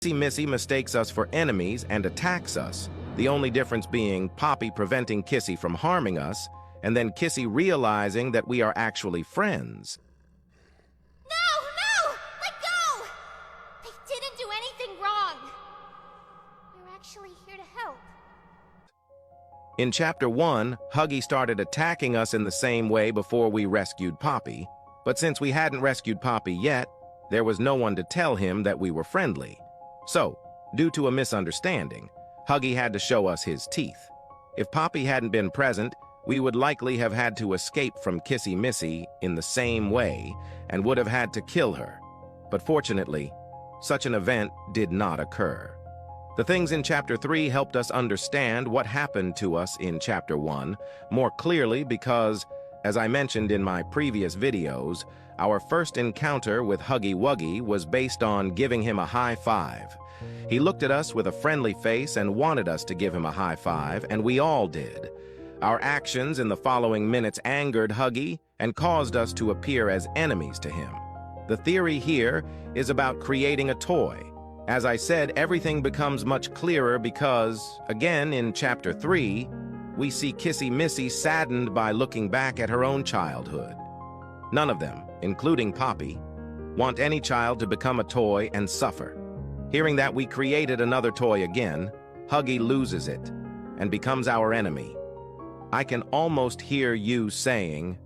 Kissy Missy mistakes us for enemies and attacks us, the only difference being Poppy preventing Kissy from harming us, and then Kissy realizing that we are actually friends. No! No! Let go! They didn't do anything wrong. We're actually here to help. In Chapter 1, Huggy started attacking us in the same way before we rescued Poppy, but since we hadn't rescued Poppy yet, there was no one to tell him that we were friendly. So, due to a misunderstanding, Huggy had to show us his teeth. If Poppy hadn't been present, we would likely have had to escape from Kissy Missy in the same way and would have had to kill her. But fortunately, such an event did not occur. The things in Chapter 3 helped us understand what happened to us in Chapter 1 more clearly because, as I mentioned in my previous videos, our first encounter with Huggy Wuggy was based on giving him a high five. He looked at us with a friendly face and wanted us to give him a high five, and we all did. Our actions in the following minutes angered Huggy and caused us to appear as enemies to him. The theory here is about creating a toy. As I said, everything becomes much clearer because, again in Chapter 3, we see Kissy Missy saddened by looking back at her own childhood. None of them, including Poppy, want any child to become a toy and suffer. Hearing that we created another toy again, Huggy loses it and becomes our enemy. I can almost hear you saying,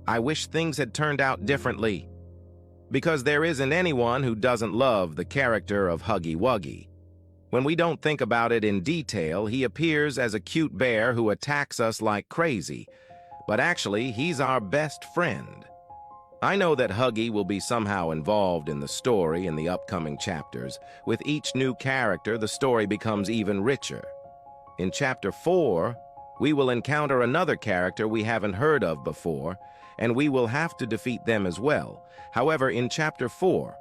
"I wish things had turned out differently." Because there isn't anyone who doesn't love the character of Huggy Wuggy. When we don't think about it in detail, he appears as a cute bear who attacks us like crazy, but actually he's our best friend. I know that Huggy will be somehow involved in the story in the upcoming chapters. With each new character, the story becomes even richer. In Chapter 4, we will encounter another character we haven't heard of before, and we will have to defeat them as well. However, in Chapter 4,